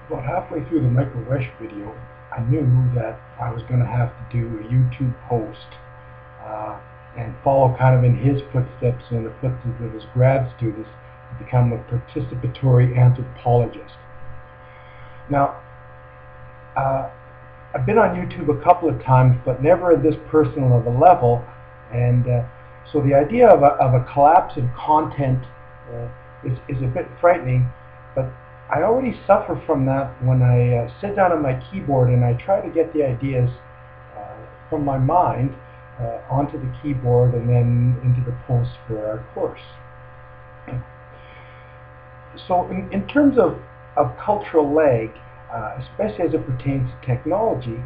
About halfway through the Michael Wesch video, I knew that I was going to have to do a YouTube post uh, and follow kind of in his footsteps and the footsteps of his grad students to become a participatory anthropologist. Now, uh, I've been on YouTube a couple of times, but never at this personal of a level, and so the idea of a collapse of content uh, is a bit frightening, but I already suffer from that when I sit down at my keyboard and I try to get the ideas from my mind onto the keyboard and then into the post for our course. So in terms of cultural lag, especially as it pertains to technology,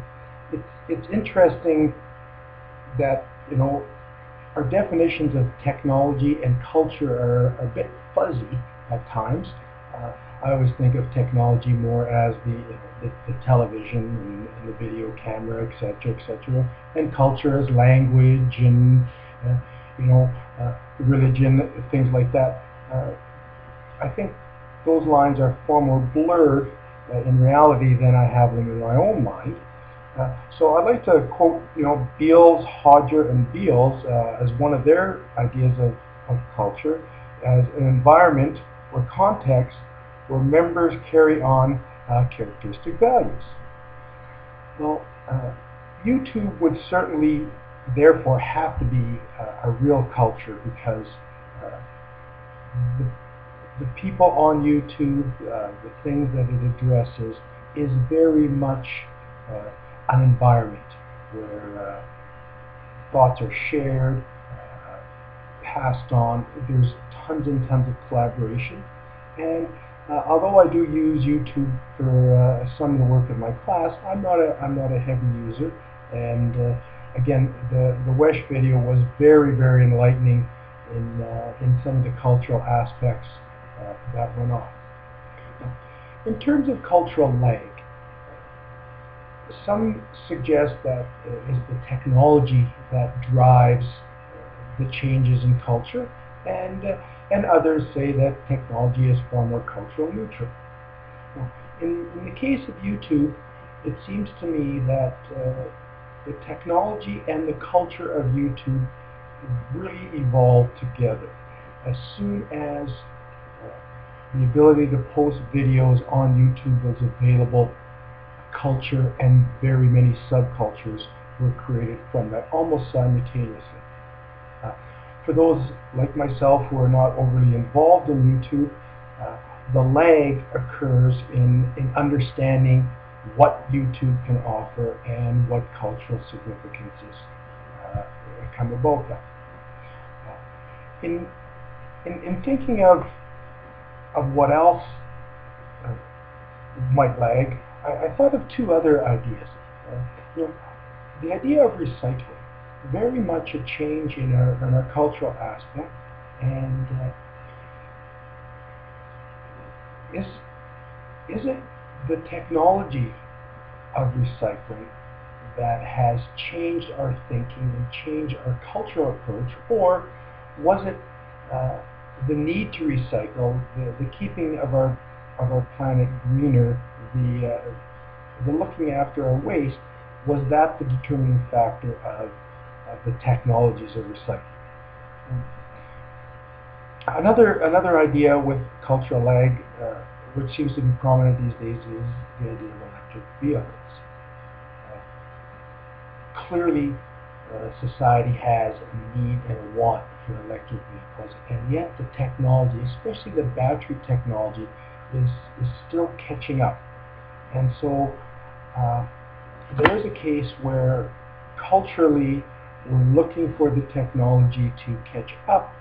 it's interesting that, our definitions of technology and culture are a bit fuzzy at times. Uh, I always think of technology more as the television and the video camera, etc., etc., and culture as language and you know religion, things like that. I think those lines are far more blurred in reality than I have them in my own mind. So I'd like to quote, Beals, Hodger, and Beals as one of their ideas of culture as an environment or context where members carry on characteristic values. Well, YouTube would certainly therefore have to be a real culture because uh, the, the people on YouTube, the things that it addresses, is very much uh, an environment where thoughts are shared, passed on. There's tons and tons of collaboration. And although I do use YouTube for some of the work of my class, I'm not a heavy user. And again, the Wesch video was very, very enlightening in some of the cultural aspects that went on. In terms of cultural lag, some suggest that it's the technology that drives the changes in culture, and others say that technology is far more cultural neutral. Now, in the case of YouTube, it seems to me that the technology and the culture of YouTube really evolved together. As soon as the ability to post videos on YouTube was available, culture and very many subcultures were created from that almost simultaneously. Uh, for those like myself who are not overly involved in YouTube, the lag occurs in understanding what YouTube can offer and what cultural significances come about that. In, in thinking of what else uh, might lag, I thought of two other ideas. Uh, you know, the idea of recycling, very much a change in our cultural aspect, and is is it the technology of recycling that has changed our thinking and changed our cultural approach, or was it uh, the need to recycle, the keeping of our planet greener, the looking after our waste, was that the determining factor of the technologies of recycling? Another idea with cultural lag, which seems to be prominent these days, is the idea of electric vehicles. Clearly, society has a need and a want for electric vehicles, and yet the technology, especially the battery technology, is still catching up. And so uh, there is a case where culturally we're looking for the technology to catch up,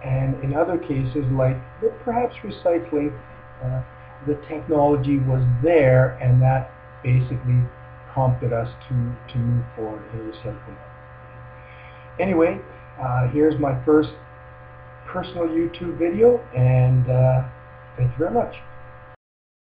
and in other cases, like perhaps recycling, uh, the technology was there, and that basically prompted us to move forward in recycling. Anyway, here's my first personal YouTube video, and thank you very much.